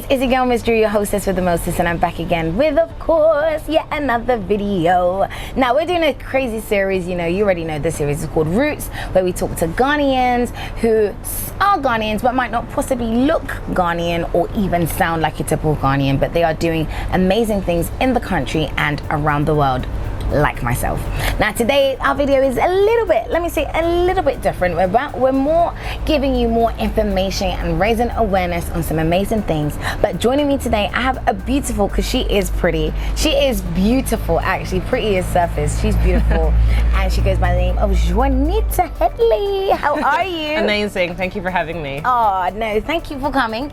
It's Izzy Girl Mystery, your hostess with the mostest, and I'm back again with, of course, yet another video. Now, we're doing a crazy series. You already know this series is called Roots, where we talk to Ghanaians who are Ghanaians but might not possibly look Ghanaian or even sound like a typical Ghanaian, but they are doing amazing things in the country and around the world, like myself. Now today our video is a little bit different. We're more giving you more information and raising awareness on some amazing things. But joining me today, I have a beautiful, because she is pretty. She is beautiful, actually. Pretty is surface. She's beautiful. And she goes by the name of Juanita Headley. How are you? Amazing. Thank you for having me. Oh no, thank you for coming.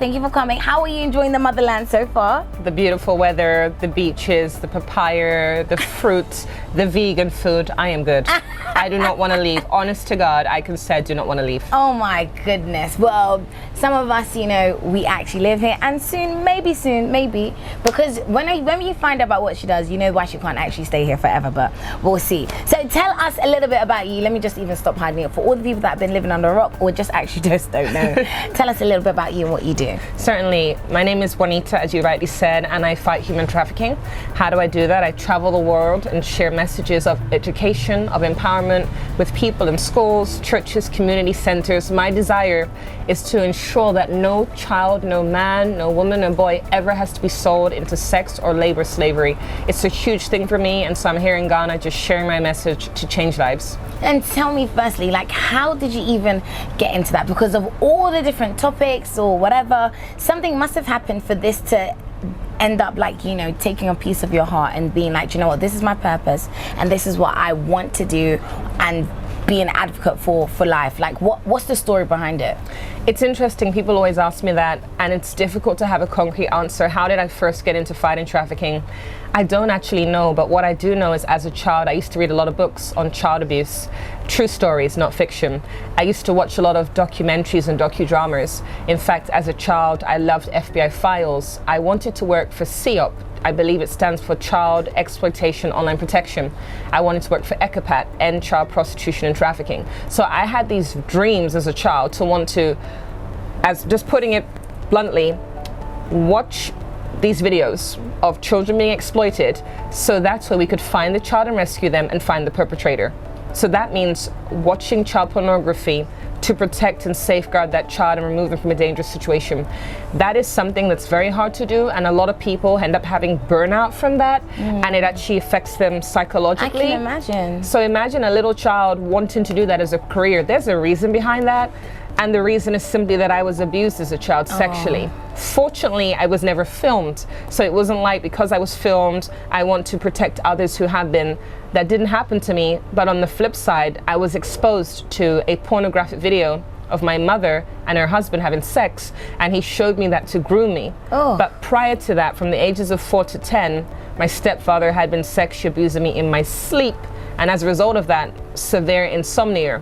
How are you enjoying the motherland so far? The beautiful weather, the beaches, the papaya, the fruit, the vegan food. I am good. I do not want to leave. Honest to God, I can say I do not want to leave. Oh my goodness. Well, some of us, we actually live here, and soon, maybe, because when you find out about what she does, you know why she can't actually stay here forever, but we'll see. So tell us a little bit about you. Let me just even stop hiding it for all the people that have been living under a rock or just actually just don't know. Tell us a little bit about you and what you do. Certainly. My name is Juanita, as you rightly said, and I fight human trafficking. How do I do that? I travel the world and share messages of education, of empowerment with people in schools, churches, community centers. My desire is to ensure that no child, no man, no woman, no boy ever has to be sold into sex or labor slavery. It's a huge thing for me, and so I'm here in Ghana just sharing my message to change lives. And tell me firstly, how did you even get into that? Because of all the different topics or whatever, something must have happened for this to end up taking a piece of your heart and being like, you know what, this is my purpose and this is what I want to do, and be an advocate for life. What's the story behind it? It's interesting. People always ask me that, and it's difficult to have a concrete answer. How did I first get into fighting trafficking? I don't actually know, but what I do know is as a child, I used to read a lot of books on child abuse, true stories, not fiction. I used to watch a lot of documentaries and docudramas. In fact, as a child, I loved FBI Files. I wanted to work for CEOP. I believe it stands for Child Exploitation Online Protection. I wanted to work for ECOPAT, End Child Prostitution and Trafficking. So I had these dreams as a child to want to, as just putting it bluntly, watch these videos of children being exploited, so that's where we could find the child and rescue them and find the perpetrator. So that means watching child pornography to protect and safeguard that child and remove them from a dangerous situation. That is something that's very hard to do, and a lot of people end up having burnout from that, and it actually affects them psychologically. I can imagine. So imagine a little child wanting to do that as a career. There's a reason behind that, and the reason is simply that I was abused as a child sexually. Fortunately, I was never filmed, so it wasn't like because I was filmed, I want to protect others who have been. That didn't happen to me, but on the flip side, I was exposed to a pornographic video of my mother and her husband having sex, and he showed me that to groom me. But prior to that, from the ages of 4 to 10, my stepfather had been sexually abusing me in my sleep, and as a result of that, severe insomnia.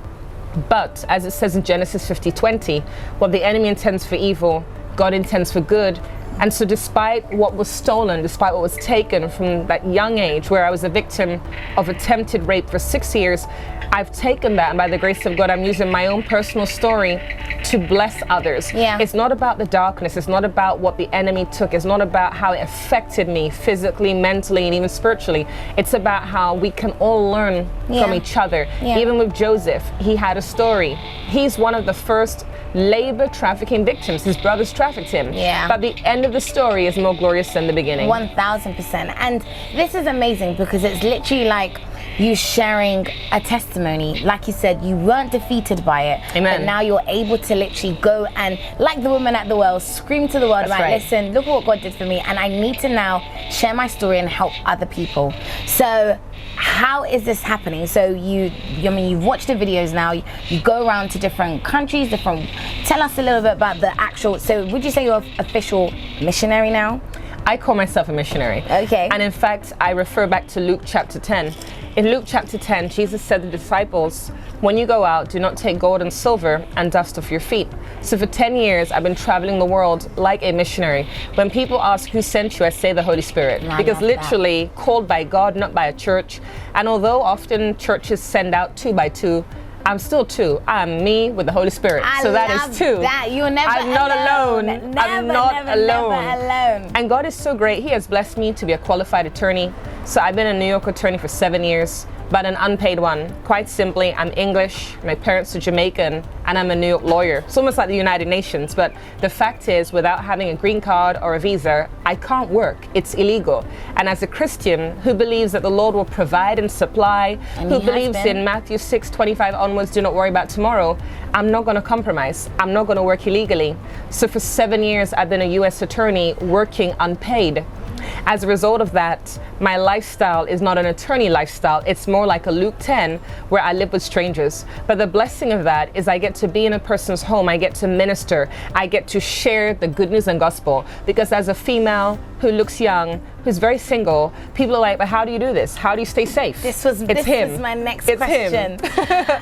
But as it says in Genesis 50:20, what the enemy intends for evil, God intends for good. And so despite what was stolen, despite what was taken from that young age, where I was a victim of attempted rape for 6 years, I've taken that, and by the grace of God, I'm using my own personal story to bless others. Yeah. It's not about the darkness. It's not about what the enemy took. It's not about how it affected me physically, mentally, and even spiritually. It's about how we can all learn from each other. Yeah. Even with Joseph, he had a story. He's one of the first labor trafficking victims. His brothers trafficked him. Yeah. But the end of the story is more glorious than the beginning. 1000%. And this is amazing because it's literally like you sharing a testimony. Like you said, you weren't defeated by it. Amen. But now you're able to literally go and, like the woman at the well, scream to the world, That's right. Listen, look what God did for me, and I need to now share my story and help other people. So how is this happening? So you've watched the videos now, you go around to different countries, tell us a little bit about the actual, so would you say you're an official missionary now? I call myself a missionary. Okay. And in fact, I refer back to Luke chapter 10. In Luke chapter 10, Jesus said to the disciples, when you go out, do not take gold and silver and dust off your feet. So for 10 years, I've been traveling the world like a missionary. When people ask who sent you, I say the Holy Spirit. Because literally called by God, not by a church. And although often churches send out 2 by 2, I'm still two. I'm me with the Holy Spirit. So that is two. That. You're never I'm not alone. Never, I'm not alone. Never alone. And God is so great. He has blessed me to be a qualified attorney. So I've been a New York attorney for 7 years, but an unpaid one. Quite simply, I'm English, my parents are Jamaican, and I'm a New York lawyer. It's almost like the United Nations, but the fact is, without having a green card or a visa, I can't work. It's illegal. And as a Christian who believes that the Lord will provide and supply, and who believes in Matthew 6:25 onwards, do not worry about tomorrow, I'm not going to compromise. I'm not going to work illegally. So for 7 years, I've been a U.S. attorney working unpaid. As a result of that, my lifestyle is not an attorney lifestyle. It's more like a Luke 10 where I live with strangers. But the blessing of that is I get to be in a person's home. I get to minister. I get to share the good news and gospel. Because as a female who looks young, who's very single, people are like, but how do you do this? How do you stay safe? This was my next question.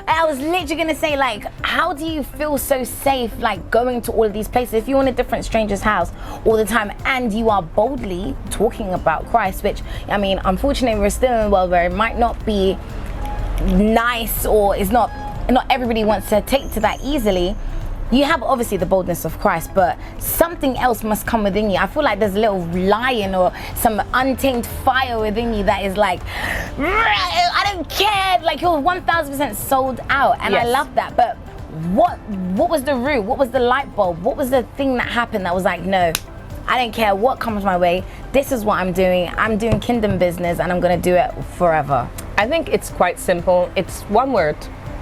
I was literally going to say, like, how do you feel so safe, like, going to all of these places? If you're in a different stranger's house all the time and you are boldly talking about Christ, which, I mean, unfortunately, we're still in a world where it might not be nice, or it's not everybody wants to take to that easily. You have obviously the boldness of Christ, but something else must come within you. I feel like there's a little lion or some untamed fire within you that is like, I don't care. Like, you're 1000% sold out, and yes. I love that. But what was the root? What was the light bulb? What was the thing that happened that was like, no, I don't care what comes my way. This is what I'm doing. I'm doing kingdom business, and I'm going to do it forever. I think it's quite simple. It's one word: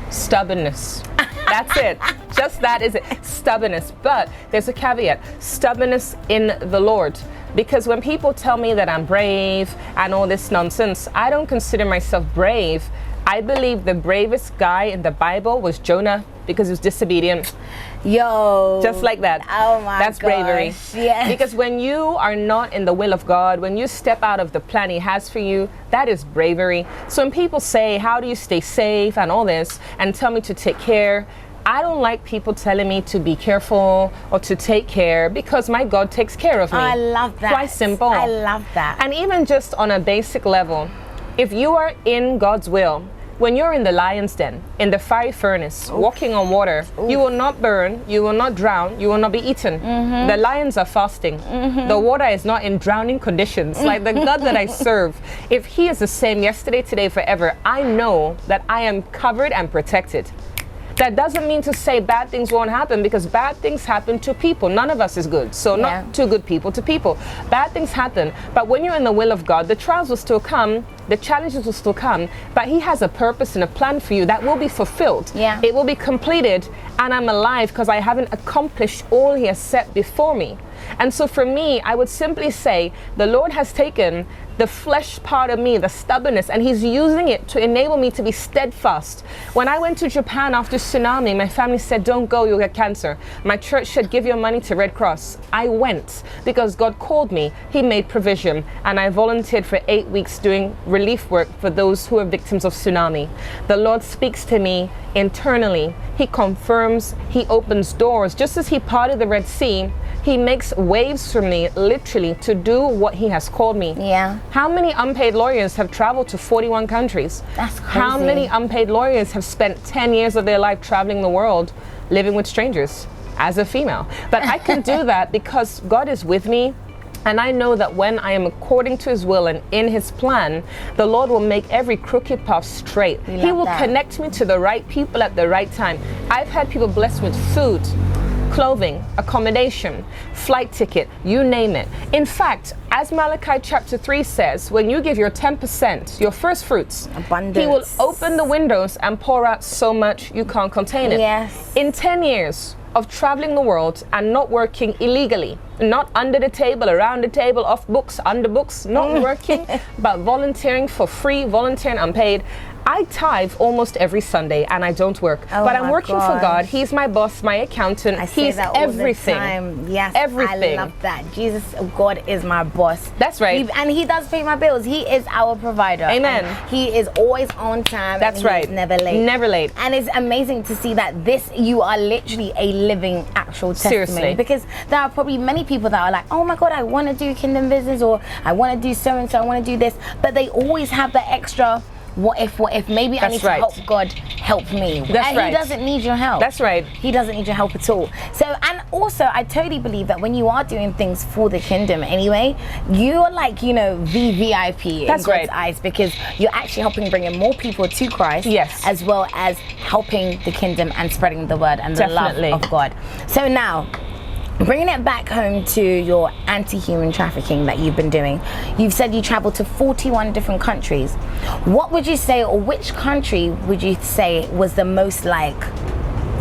stubbornness. That's it. Just that is it. Stubbornness. But there's a caveat. Stubbornness in the Lord. Because when people tell me that I'm brave and all this nonsense, I don't consider myself brave. I believe the bravest guy in the Bible was Jonah, because he was disobedient. Yo. Just like that. Oh my That's gosh. bravery. Yes. Because when you are not in the will of God, when you step out of the plan He has for you, that is bravery. So when people say, how do you stay safe and all this, and tell me to take care, I don't like people telling me to be careful or to take care, because my God takes care of me. I love that. Quite simple. I love that. And even just on a basic level, if you are in God's will, when you're in the lion's den, in the fiery furnace, walking on water, you will not burn, you will not drown, you will not be eaten. Mm-hmm. The lions are fasting. Mm-hmm. The water is not in drowning conditions. Like the God that I serve, if He is the same yesterday, today, forever, I know that I am covered and protected. That doesn't mean to say bad things won't happen, because bad things happen to people. None of us is good. So not to good people, to people. Bad things happen. But when you're in the will of God, the trials will still come, the challenges will still come, but He has a purpose and a plan for you that will be fulfilled. Yeah. It will be completed, and I'm alive because I haven't accomplished all He has set before me. And so for me, I would simply say the Lord has taken the flesh part of me, the stubbornness, and He's using it to enable me to be steadfast. When I went to Japan after tsunami, my family said, don't go, you'll get cancer. My church said, give your money to Red Cross. I went because God called me. He made provision, and I volunteered for 8 weeks doing relief work for those who are victims of tsunami. The Lord speaks to me internally. He confirms, He opens doors. Just as He parted the Red Sea, He makes waves for me, literally, to do what He has called me. Yeah. How many unpaid lawyers have traveled to 41 countries? That's crazy. How many unpaid lawyers have spent 10 years of their life traveling the world, living with strangers, as a female? But I can do that because God is with me. And I know that when I am according to His will and in His plan, the Lord will make every crooked path straight. He will connect me to the right people at the right time. I've had people bless me with food, clothing, accommodation, flight ticket, you name it. In fact, as Malachi chapter 3 says, when you give your 10%, your first fruits, abundance, He will open the windows and pour out so much you can't contain it. Yes. In 10 years of traveling the world and not working illegally, not under the table, around the table, off books, under books, not working, but volunteering for free, volunteering unpaid, I tithe almost every Sunday, and I don't work. But I'm working for God. He's my boss, my accountant. He's everything. All the time. Yes, everything. I love that. Jesus, God is my boss. That's right. And He does pay my bills. He is our provider. Amen. And He is always on time. That's right. Never late. Never late. And it's amazing to see that you are literally a living, actual testimony. Seriously. Because there are probably many people that are like, oh my God, I want to do kingdom business, or I want to do so and so, I want to do this. But they always have that extra, what if, maybe I need to help God help me. That's right. He doesn't need your help. That's right. He doesn't need your help at all. So, and also, I totally believe that when you are doing things for the kingdom anyway, you are like, you know, VVIP in God's eyes, because you're actually helping bring in more people to Christ. Yes. As well as helping the kingdom and spreading the word and the love of God. So now, bringing it back home to your anti-human trafficking that you've been doing, you've said you traveled to 41 different countries. What would you say, or which country would you say was the most like,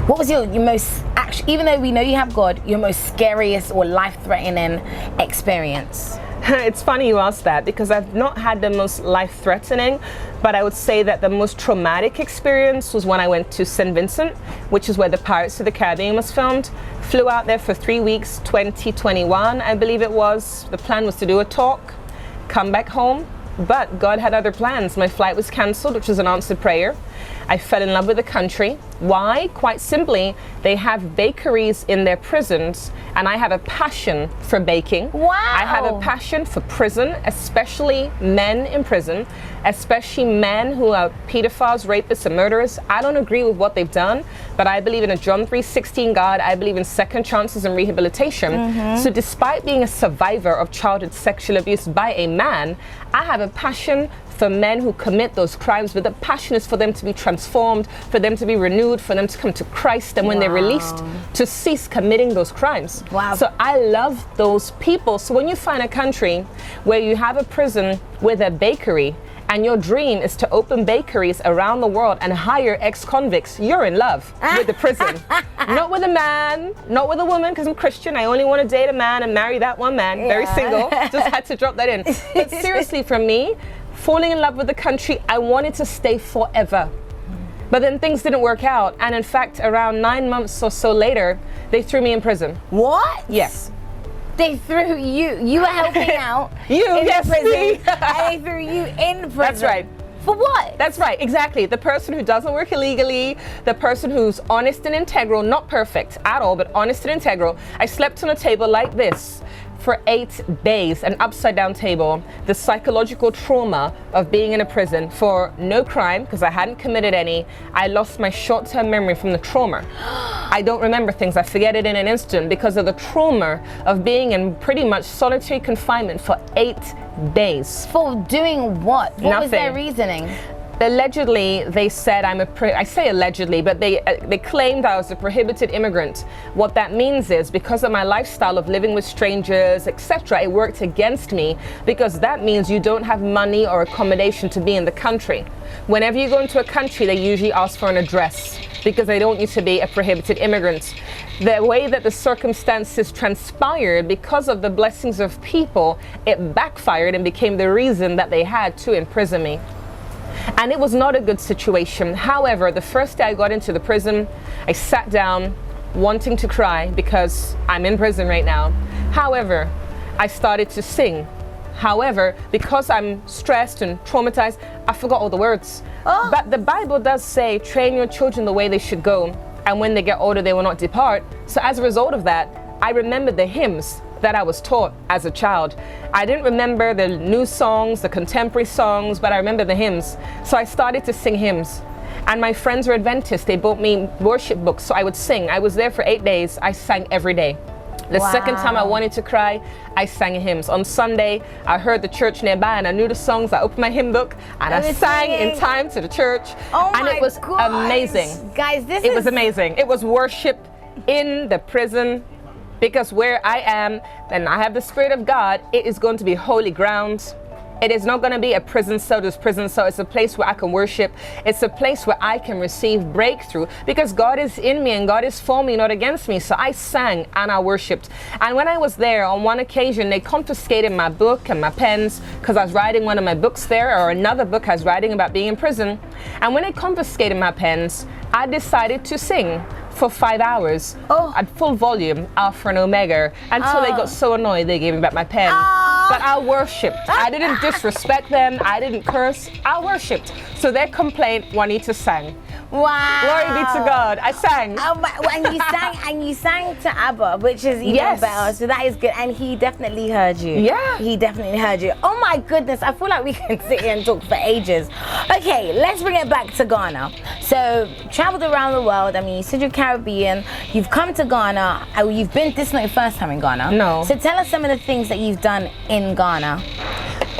what was your most, even though we know you have God, your most scariest or life-threatening experience? It's funny you ask that, because I've not had the most life-threatening, but I would say that the most traumatic experience was when I went to St. Vincent, which is where the Pirates of the Caribbean was filmed. Flew out there for 3 weeks, 2021, I believe it was. The plan was to do a talk, come back home, but God had other plans. My flight was cancelled, which was an answered prayer. I fell in love with the country. Why? Quite simply, they have bakeries in their prisons, and I have a passion for baking. Wow. I have a passion for prison, especially men in prison, especially men who are pedophiles, rapists, and murderers. I don't agree with what they've done, but I believe in a John 3:16 God. I believe in second chances and rehabilitation. So despite being a survivor of childhood sexual abuse by a man, I have a passion for men who commit those crimes, but the passion is for them to be transformed, for them to be renewed, for them to come to Christ, and when they're released, to cease committing those crimes. Wow. So I love those people. So when you find a country where you have a prison with a bakery, and your dream is to open bakeries around the world and hire ex-convicts, you're in love with the prison. Not with a man, not with a woman, because I'm Christian. I only want to date a man and marry that one man. Very single. Just had to drop that in. But seriously, for me, falling in love with the country, I wanted to stay forever. But then things didn't work out. And in fact, around 9 months or so later, they threw me in prison. What? Yes. They threw you were helping out in prison, and they threw you in prison. That's right. For what? That's right, exactly. The person who doesn't work illegally, the person who's honest and integral, not perfect at all, but honest and integral. I slept on a table like this for 8 days, an upside down table. The psychological trauma of being in a prison for no crime, because I hadn't committed any. I lost my short-term memory from the trauma. I don't remember things. I forget it in an instant because of the trauma of being in pretty much solitary confinement for 8 days. For doing what? What was their Nothing. reasoning? Allegedly, they said I say allegedly, but they claimed I was a prohibited immigrant. What that means is, because of my lifestyle of living with strangers, etc., it worked against me, because that means you don't have money or accommodation to be in the country. Whenever you go into a country, they usually ask for an address, because they don't need to be a prohibited immigrant. The way that the circumstances transpired, because of the blessings of people, it backfired and became the reason that they had to imprison me. And it was not a good situation. However, the first day I got into the prison, I sat down wanting to cry because I'm in prison right now. However, I started to sing. However, because I'm stressed and traumatized, I forgot all the words. But the Bible does say, train your children the way they should go, and when they get older, they will not depart. So as a result of that, I remembered the hymns that I was taught as a child. I didn't remember the new songs, the contemporary songs, but I remember the hymns. So I started to sing hymns. And my friends were Adventists. They bought me worship books, so I would sing. I was there for 8 days. I sang every day. The second time I wanted to cry, I sang hymns. On Sunday, I heard the church nearby and I knew the songs. I opened my hymn book and I sang in time to the church. And it was amazing. Guys, it was amazing. It was worship in the prison. Because where I am, and I have the Spirit of God, it is going to be holy ground. It is not going to be a prison cell to prison cell. It's a place where I can worship. It's a place where I can receive breakthrough, because God is in me and God is for me, not against me. So I sang and I worshiped. And when I was there, on one occasion, they confiscated my book and my pens, because I was writing one of my books there, or another book I was writing about being in prison. And when they confiscated my pens, I decided to sing for 5 hours at full volume, Alpha and Omega, until they got so annoyed they gave me back my pen. But I worshipped. I didn't disrespect them. I didn't curse. I worshipped. So their complaint, Juanita sang. Wow. Glory be to God. I sang. And you sang to ABBA, which is even Yes. better. So that is good. And he definitely heard you. Yeah. He definitely heard you. Oh my goodness. I feel like we can sit here and talk for ages. Okay, let's bring it back to Ghana. So, traveled around the world. I mean, you said you're Caribbean. You've come to Ghana. You've been, this is not your first time in Ghana. No. So tell us some of the things that you've done in Ghana.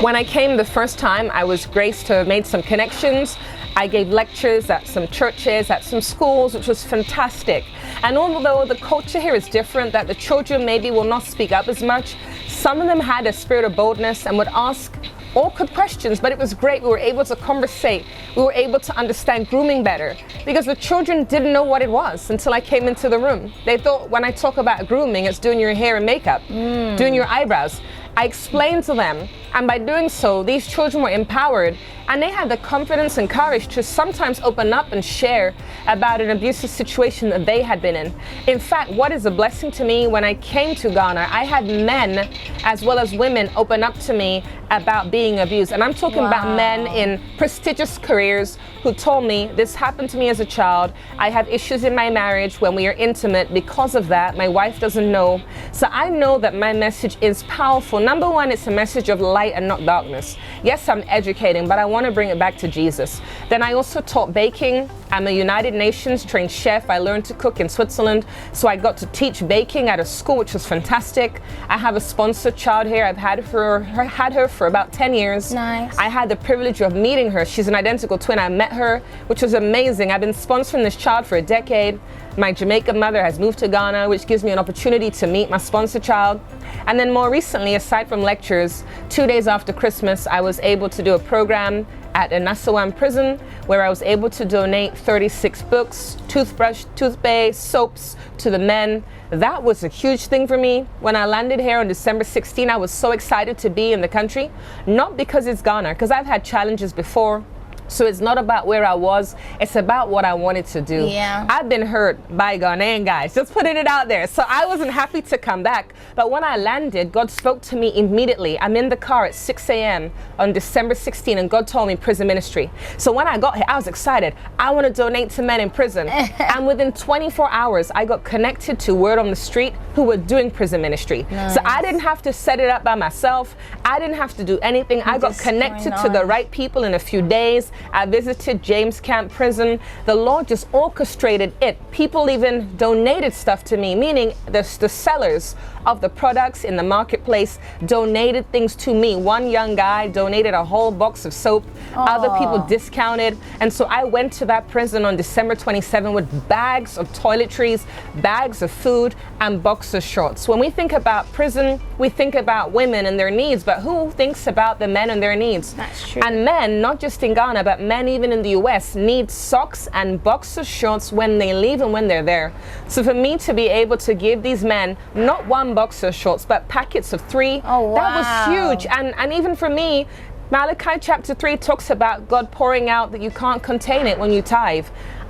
When I came the first time, I was graced to have made some connections. I gave lectures at some churches, at some schools, which was fantastic. And although the culture here is different, that the children maybe will not speak up as much, some of them had a spirit of boldness and would ask awkward questions, but it was great. We were able to conversate. We were able to understand grooming better because the children didn't know what it was until I came into the room. They thought when I talk about grooming, it's doing your hair and makeup, doing your eyebrows. I explained to them, and by doing so, these children were empowered, and they had the confidence and courage to sometimes open up and share about an abusive situation that they had been in. In fact, what is a blessing to me, when I came to Ghana, I had men as well as women open up to me about being abused. And I'm talking about men in prestigious careers who told me, this happened to me as a child. I have issues in my marriage when we are intimate. Because of that, my wife doesn't know. So I know that my message is powerful. Number one, it's a message of light and not darkness. Yes, I'm educating, but I want to bring it back to Jesus. Then I also taught baking. I'm a United Nations trained chef. I learned to cook in Switzerland, so I got to teach baking at a school, which was fantastic. I have a sponsored child here. I've had her for about 10 years. Nice. I had the privilege of meeting her. She's an identical twin. I met her, which was amazing. I've been sponsoring this child for a decade. My Jamaican mother has moved to Ghana, which gives me an opportunity to meet my sponsor child. And then more recently, aside from lectures, 2 days after Christmas, I was able to do a program at a Nassauan prison where I was able to donate 36 books, toothbrush, toothpaste, soaps to the men. That was a huge thing for me. When I landed here on December 16, I was so excited to be in the country, not because it's Ghana, because I've had challenges before. So it's not about where I was, it's about what I wanted to do. Yeah. I've been hurt by Ghanaian guys, just putting it out there. So I wasn't happy to come back. But when I landed, God spoke to me immediately. I'm in the car at 6 a.m. on December 16, and God told me prison ministry. So when I got here, I was excited. I want to donate to men in prison. And within 24 hours, I got connected to Word on the Street who were doing prison ministry. Nice. So I didn't have to set it up by myself. I didn't have to do anything. I got Just connected going to the on. right people in a few days. I visited James Camp Prison. The Lord just orchestrated it. People even donated stuff to me, meaning the sellers of the products in the marketplace donated things to me. One young guy donated a whole box of soap. Other people discounted. And so I went to that prison on December 27 with bags of toiletries, bags of food, and boxer shorts. When we think about prison, we think about women and their needs, but who thinks about the men and their needs? That's true. And men, not just in Ghana, but men even in the US, need socks and boxer shorts when they leave and when they're there. So for me to be able to give these men not one boxer shorts, but packets of 3, Oh, that was wow. huge. And even for me, Malachi chapter 3 talks about God pouring out that you can't contain it when you tithe.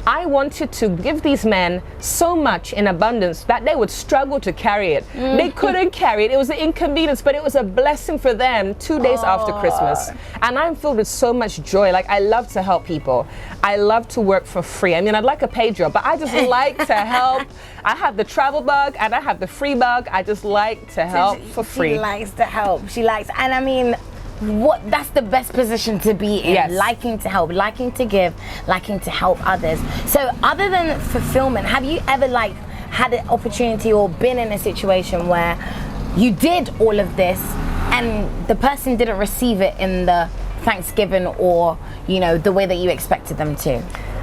I wanted to give these men so much in abundance that they would struggle to carry it. They couldn't carry it. It was an inconvenience, but it was a blessing for them 2 days after Christmas. And I'm filled with so much joy. Like, I love to help people. I love to work for free. I mean, I'd like a paid job, but I just like to help. I have the travel bug and I have the free bug. I just like to help for free. She likes to help. She likes, and I mean, that's the best position to be in. Yes. Liking to help, liking to give, liking to help others. So other than fulfillment, have you ever had an opportunity or been in a situation where you did all of this and the person didn't receive it in the Thanksgiving or, you know, the way that you expected them to?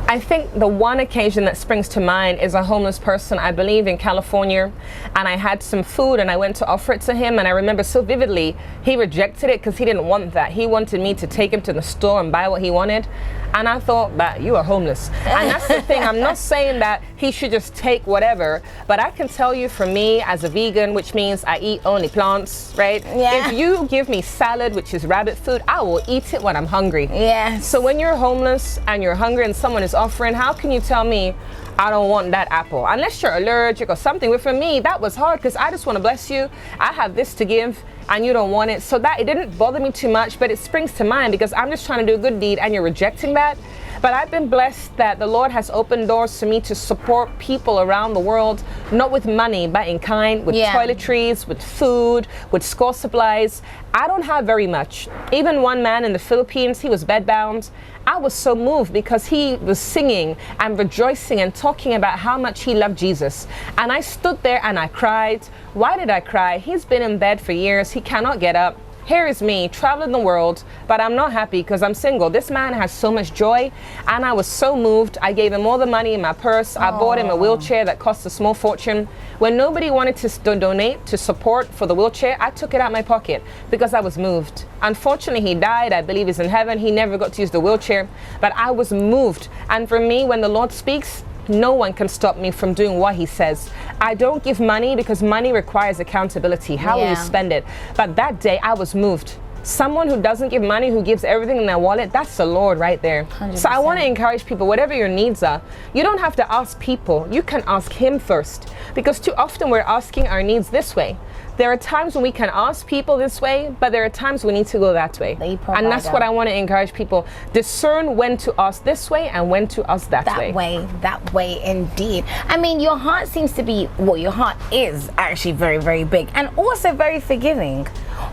I think the one occasion that springs to mind is a homeless person, I believe in California, and I had some food and I went to offer it to him, and I remember so vividly he rejected it because he didn't want that. He wanted me to take him to the store and buy what he wanted, and I thought that you are homeless. And that's the thing, I'm not saying that he should just take whatever, but I can tell you, for me as a vegan, which means I eat only plants, right? Yeah. If you give me salad, which is rabbit food, I will eat it when I'm hungry. Yes. So when you're homeless and you're hungry and someone is offering, how can you tell me I don't want that apple? Unless you're allergic or something. But for me, that was hard because I just want to bless you. I have this to give and you don't want it. So that it didn't bother me too much, but it springs to mind because I'm just trying to do a good deed and you're rejecting that. But I've been blessed that the Lord has opened doors for me to support people around the world, not with money, but in kind, with toiletries, with food, with school supplies. I don't have very much. Even one man in the Philippines, he was bedbound. I was so moved because he was singing and rejoicing and talking about how much he loved Jesus. And I stood there and I cried. Why did I cry? He's been in bed for years. He cannot get up. Here is me, traveling the world, but I'm not happy because I'm single. This man has so much joy, and I was so moved. I gave him all the money in my purse. I bought him a wheelchair that cost a small fortune. When nobody wanted to donate to support for the wheelchair, I took it out of my pocket because I was moved. Unfortunately, he died. I believe he's in heaven. He never got to use the wheelchair, but I was moved. And for me, when the Lord speaks, no one can stop me from doing what he says. I don't give money because money requires accountability. How will you spend it? But that day I was moved. Someone who doesn't give money, who gives everything in their wallet, that's the Lord right there. 100%. So I want to encourage people, whatever your needs are, you don't have to ask people. You can ask him first, because too often we're asking our needs this way. There are times when we can ask people this way, but there are times we need to go that way. And that's what I want to encourage people. Discern when to ask this way and when to ask that way. That way indeed. I mean, your heart seems to be, well, your heart is actually very, very big and also very forgiving.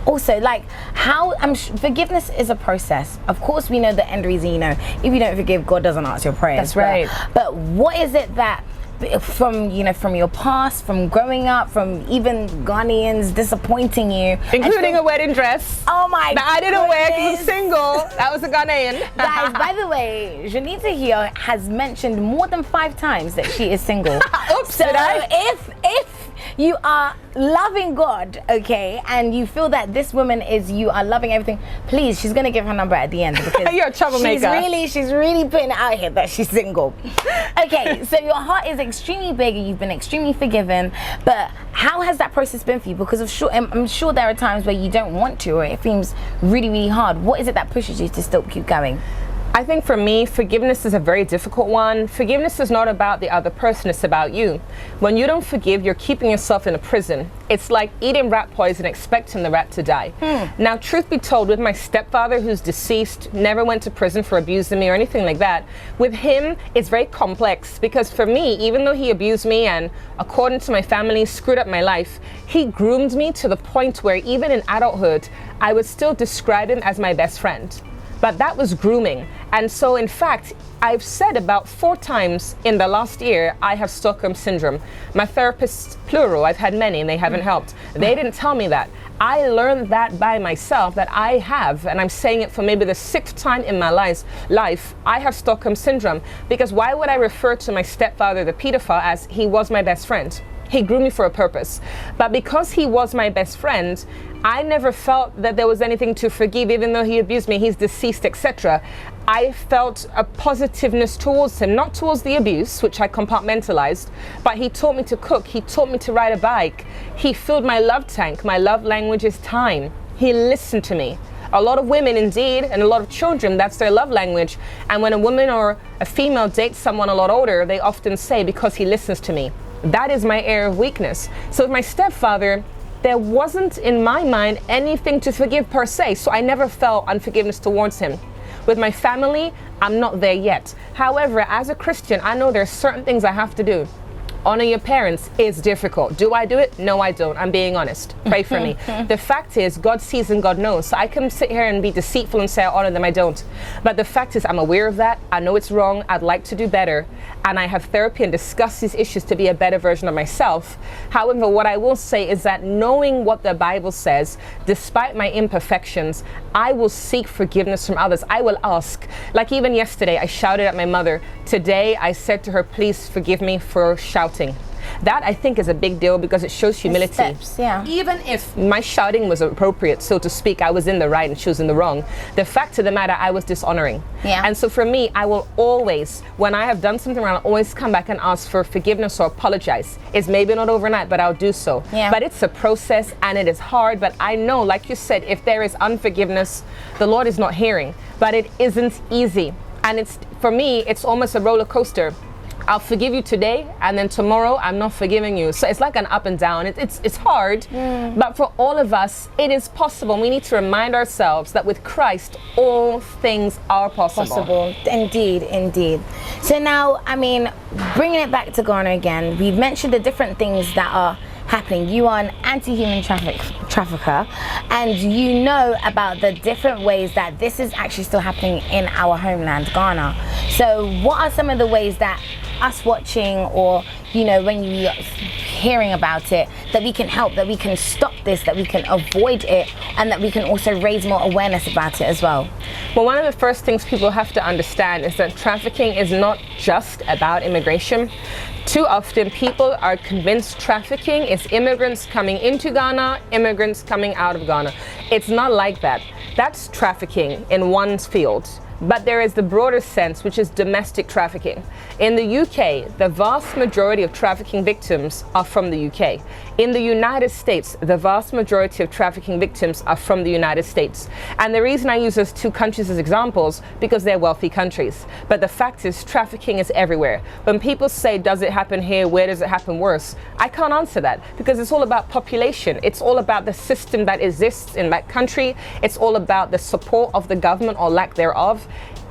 Also, like, forgiveness is a process. Of course, we know the end reason, if you don't forgive, God doesn't answer your prayers. That's right. But what is it that, from your past, from growing up, from even Ghanaians disappointing you, including a wedding dress. Oh my god! I didn't wear because I'm single. That was a Ghanaian. Guys, by the way, Janita here has mentioned more than 5 times that she is single. Oops, so did I? if you are loving God, okay, and you feel that this woman you are loving everything, please, she's gonna give her number at the end because you're a troublemaker. She's really putting it out here that she's single. Okay, so your heart is extremely big and you've been extremely forgiven, but how has that process been for you? Because I'm sure there are times where you don't want to, or it seems really, really hard. What is it that pushes you to still keep going? I think for me, forgiveness is a very difficult one. Forgiveness is not about the other person, it's about you. When you don't forgive, you're keeping yourself in a prison. It's like eating rat poison, expecting the rat to die. Now, truth be told, with my stepfather, who's deceased, never went to prison for abusing me or anything like that, with him, it's very complex because for me, even though he abused me and according to my family, screwed up my life, he groomed me to the point where even in adulthood, I would still describe him as my best friend. But that was grooming. And so in fact, I've said about 4 times in the last year, I have Stockholm syndrome. My therapists, plural, I've had many and they haven't helped. They didn't tell me that. I learned that by myself, that I have, and I'm saying it for maybe the 6th time in my life, I have Stockholm syndrome. Because why would I refer to my stepfather, the pedophile, as he was my best friend? He grew me for a purpose. But because he was my best friend, I never felt that there was anything to forgive, even though he abused me, he's deceased, etc. I felt a positiveness towards him, not towards the abuse, which I compartmentalized, but he taught me to cook, he taught me to ride a bike, he filled my love tank. My love language is time. He listened to me. A lot of women, indeed, and a lot of children, that's their love language. And when a woman or a female dates someone a lot older, they often say, because he listens to me. That is my area of weakness. So with my stepfather, there wasn't in my mind anything to forgive per se, so I never felt unforgiveness towards him. With my family, I'm not there yet. However, as a Christian, I know there's certain things I have to do. Honor your parents is difficult. Do I do it? No, I don't. I'm being honest. Pray for me. The fact is, God sees and God knows. So I can sit here and be deceitful and say I honor them. I don't. But the fact is, I'm aware of that. I know it's wrong. I'd like to do better. And I have therapy and discuss these issues to be a better version of myself. However, what I will say is that knowing what the Bible says, despite my imperfections, I will seek forgiveness from others. I will ask. Like even yesterday, I shouted at my mother. Today, I said to her, please forgive me for shouting. That I think is a big deal because it shows humility. Steps, yeah. Even if my shouting was appropriate, so to speak, I was in the right and she was in the wrong. The fact of the matter, I was dishonoring. Yeah. And so for me, I will always, when I have done something wrong, I'll always come back and ask for forgiveness or apologize. It's maybe not overnight, but I'll do so. Yeah. But it's a process and it is hard. But I know, like you said, if there is unforgiveness, the Lord is not hearing. But it isn't easy. And it's, for me, it's almost a roller coaster. I'll forgive you today, and then tomorrow I'm not forgiving you. So it's like an up and down. It's hard, but for all of us, it is possible. We need to remind ourselves that with Christ, all things are possible. Indeed, indeed. So now, I mean, bringing it back to Ghana again, we've mentioned the different things that are happening. You are an anti-human trafficker, and you know about the different ways that this is actually still happening in our homeland, Ghana. So what are some of the ways that us watching, or you know, when you hearing about it, that we can help, that we can stop this, that we can avoid it, and that we can also raise more awareness about it as well? Well, one of the first things people have to understand is that trafficking is not just about immigration. Too often people are convinced trafficking is immigrants coming into Ghana, immigrants coming out of Ghana. It's not like that. That's trafficking in one's field. But there is the broader sense, which is domestic trafficking. In the UK, the vast majority of trafficking victims are from the UK. In the United States, the vast majority of trafficking victims are from the United States. And the reason I use those two countries as examples, because they're wealthy countries. But the fact is, trafficking is everywhere. When people say, does it happen here? Where does it happen worse? I can't answer that, because it's all about population. It's all about the system that exists in that country. It's all about the support of the government or lack thereof.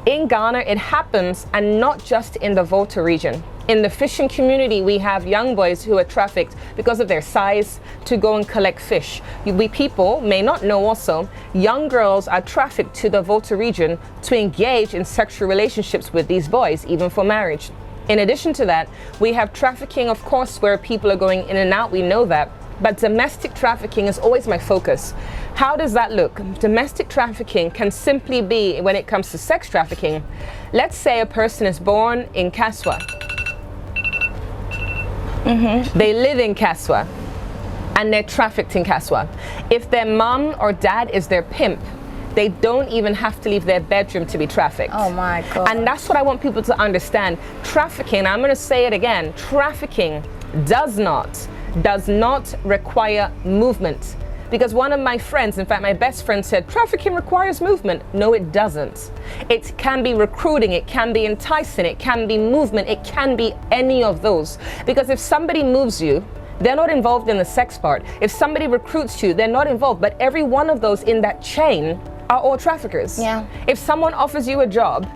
In Ghana, it happens, and not just in the Volta region. In the fishing community, we have young boys who are trafficked because of their size to go and collect fish. We people may not know also, young girls are trafficked to the Volta region to engage in sexual relationships with these boys, even for marriage. In addition to that, we have trafficking, of course, where people are going in and out, we know that. But domestic trafficking is always my focus. How does that look? Domestic trafficking can simply be, when it comes to sex trafficking, let's say a person is born in Kaswa. They live in Kaswa and they're trafficked in Kaswa. If their mom or dad is their pimp, they don't even have to leave their bedroom to be trafficked. Oh my God. And that's what I want people to understand. Trafficking, I'm going to say it again, trafficking does not require movement. Because one of my friends, in fact my best friend, said trafficking requires movement. No, it doesn't. It can be recruiting, it can be enticing, it can be movement, it can be any of those. Because if somebody moves you, they're not involved in the sex part. If somebody recruits you, they're not involved. But every one of those in that chain are all traffickers. Yeah. If someone offers you a job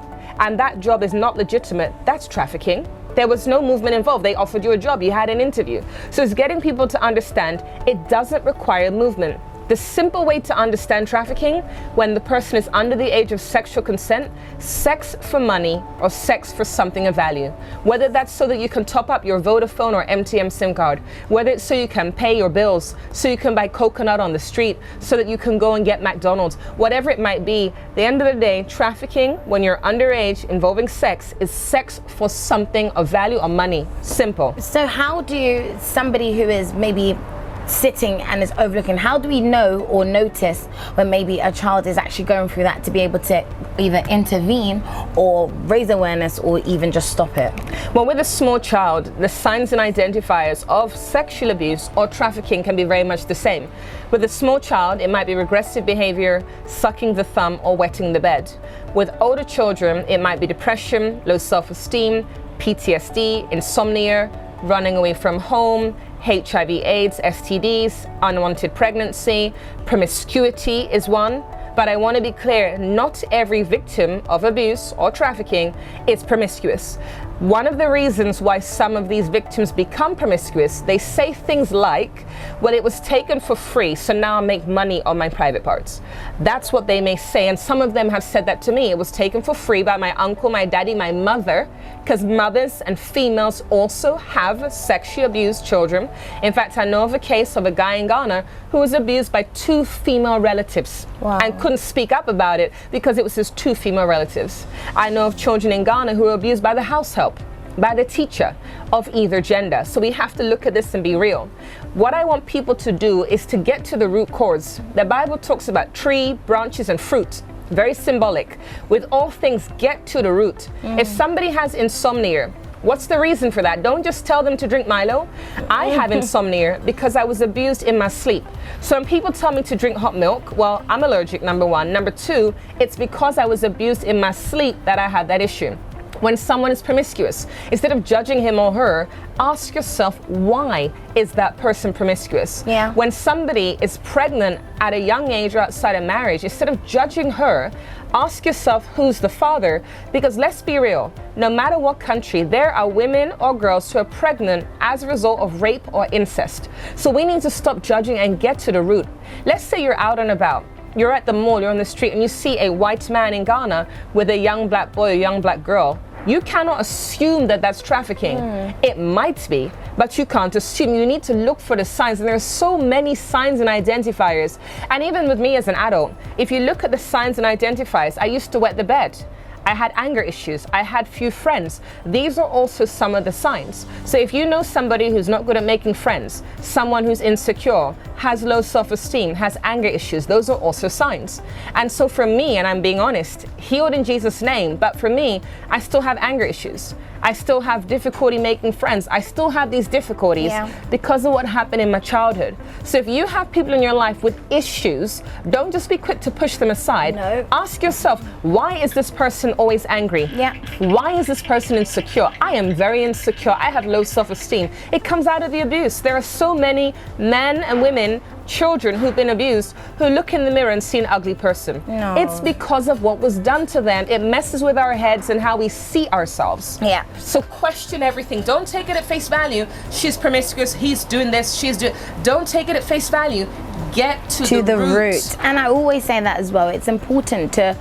and that job is not legitimate, that's trafficking. There was no movement involved. They offered you a job, you had an interview. So it's getting people to understand it doesn't require movement. The simple way to understand trafficking, when the person is under the age of sexual consent, sex for money or sex for something of value. Whether that's so that you can top up your Vodafone or MTN SIM card, whether it's so you can pay your bills, so you can buy coconut on the street, so that you can go and get McDonald's, whatever it might be. At the end of the day, trafficking, when you're underage involving sex, is sex for something of value or money. Simple. So how do somebody who is maybe sitting and is overlooking, how do we know or notice when maybe a child is actually going through that, to be able to either intervene or raise awareness or even just stop it? Well, with a small child, the signs and identifiers of sexual abuse or trafficking can be very much the same. With a small child, it might be regressive behavior, sucking the thumb or wetting the bed. With older children, it might be depression, low self-esteem, PTSD, insomnia, running away from home, HIV/AIDS, STDs, unwanted pregnancy, promiscuity is one. But I want to be clear, not every victim of abuse or trafficking is promiscuous. One of the reasons why some of these victims become promiscuous, they say things like, well, it was taken for free, so now I make money on my private parts. That's what they may say, and some of them have said that to me. It was taken for free by my uncle, my daddy, my mother, because mothers and females also have sexually abused children. In fact, I know of a case of a guy in Ghana who was abused by 2 female relatives. Wow. And couldn't speak up about it because it was his 2 female relatives. I know of children in Ghana who were abused by the house help, by the teacher of either gender. So we have to look at this and be real. What I want people to do is to get to the root cause. The Bible talks about tree, branches, and fruit. Very symbolic. With all things, get to the root. If somebody has insomnia, what's the reason for that? Don't just tell them to drink Milo. I have insomnia because I was abused in my sleep. So when people tell me to drink hot milk, well, I'm allergic, number one. Number two, it's because I was abused in my sleep that I had that issue. when someone is promiscuous. Instead of judging him or her, ask yourself, why is that person promiscuous? Yeah. When somebody is pregnant at a young age or outside of marriage, instead of judging her, ask yourself, who's the father? Because let's be real, no matter what country, there are women or girls who are pregnant as a result of rape or incest. So we need to stop judging and get to the root. Let's say you're out and about. You're at the mall, you're on the street, and you see a white man in Ghana with a young black boy, a young black girl. You cannot assume that that's trafficking. It might be, but you can't assume. You need to look for the signs, and there are so many signs and identifiers. And even with me as an adult, if you look at the signs and identifiers, I used to wet the bed. I had anger issues. I had few friends. These are also some of the signs. So if you know somebody who's not good at making friends, someone who's insecure, has low self-esteem, has anger issues, those are also signs. And so for me, and I'm being honest, healed in Jesus' name, but for me, I still have anger issues. I still have difficulty making friends. I still have these difficulties because of what happened in my childhood. So if you have people in your life with issues, don't just be quick to push them aside. No. Ask yourself, why is this person always angry? Yeah. Why is this person insecure? I am very insecure. I have low self-esteem. It comes out of the abuse. There are so many men and women, children who've been abused, who look in the mirror and see an ugly person. No. It's because of what was done to them. It messes with our heads and how we see ourselves. Yeah. So question everything. Don't take it at face value. She's promiscuous, he's doing this, she's doing. Don't take it at face value. Get to the root. And I always say that as well. It's important to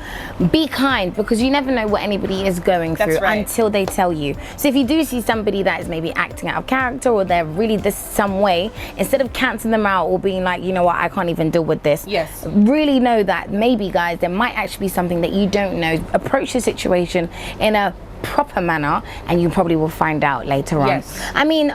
be kind, because you never know what anybody is going through until they tell you. So if you do see somebody that is maybe acting out of character, or they're really this some way, instead of canceling them out or being like, you know what, I can't even deal with this. Yes. Really know that maybe, guys, there might actually be something that you don't know. Approach the situation in a proper manner, and you probably will find out later on. Yes. I mean,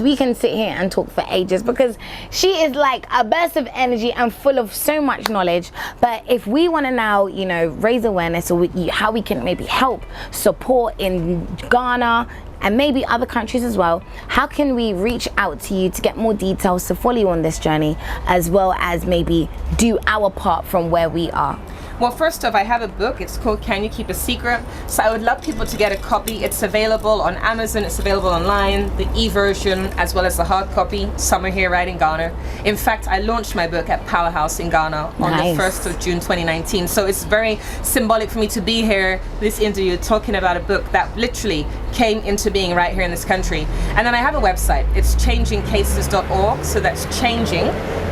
we can sit here and talk for ages, because she is like a burst of energy and full of so much knowledge. But if we want to now, you know, raise awareness, or how we can maybe help support in Ghana and maybe other countries as well, how can we reach out to you to get more details, to follow you on this journey, as well as maybe do our part from where we are? Well, first off, I have a book. It's called Can You Keep a Secret? So I would love people to get a copy. It's available on Amazon. It's available online, the e-version as well as the hard copy. Some are here right in Ghana. In fact, I launched my book at Powerhouse in Ghana on the 1st of June 2019. So it's very symbolic for me to be here, this interview, talking about a book that literally came into being right here in this country. And then I have a website. It's changingcases.org. So that's changing,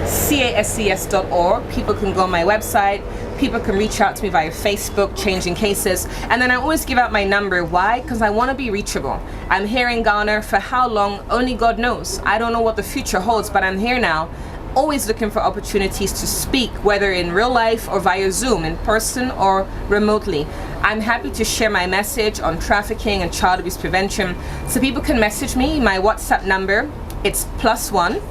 CASCS.org. People can go on my website. People can reach out to me via Facebook, Changing Cases. And then I always give out my number. Why? Because I want to be reachable. I'm here in Ghana for how long? Only God knows. I don't know what the future holds, but I'm here now, always looking for opportunities to speak, whether in real life or via Zoom, in person or remotely. I'm happy to share my message on trafficking and child abuse prevention. So people can message me. My WhatsApp number, it's +1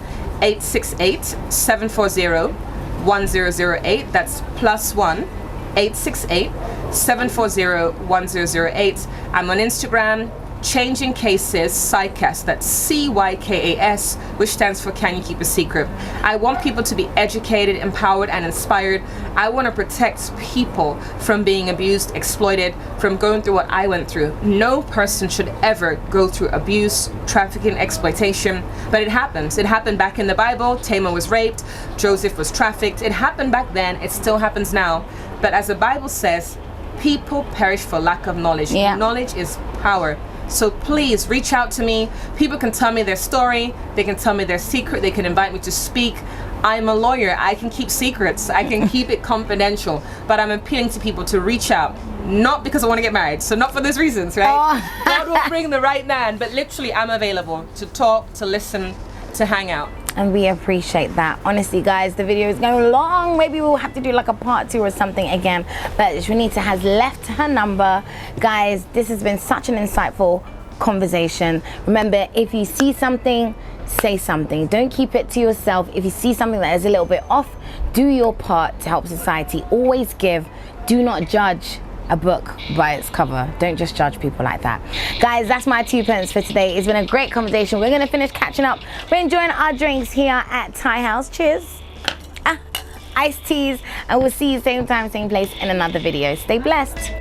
868 740 1008. That's +1 868 740 1008. I'm on Instagram, Changing Cases Cycas. That's CYKAS, which stands for Can You Keep a Secret? I want people to be educated, empowered, and inspired. I want to protect people from being abused, exploited, from going through what I went through. No person should ever go through abuse, trafficking, exploitation, but it happens. It happened back in the Bible. Tamar was raped, Joseph was trafficked. It happened back then, it still happens now. But as the Bible says, people perish for lack of knowledge. Knowledge is power. So please reach out to me. People can tell me their story. They can tell me their secret. They can invite me to speak. I'm a lawyer. I can keep secrets. I can keep it confidential. But I'm appealing to people to reach out. Not because I want to get married. So not for those reasons, right? God will bring the right man. But literally, I'm available to talk, to listen, to hang out. And we appreciate that. Honestly, guys, the video is going long. Maybe we'll have to do like a part 2 or something again. But Juanita has left her number. Guys, this has been such an insightful conversation. Remember, if you see something, say something. Don't keep it to yourself. If you see something that is a little bit off, do your part to help society. Always give. Do not judge a book by its cover. Don't just judge people like that. Guys, that's my 2 pence for today. It's been a great conversation. We're gonna finish catching up. We're enjoying our drinks here at Thai House. Cheers. Iced teas, and we'll see you same time, same place in another video. Stay blessed.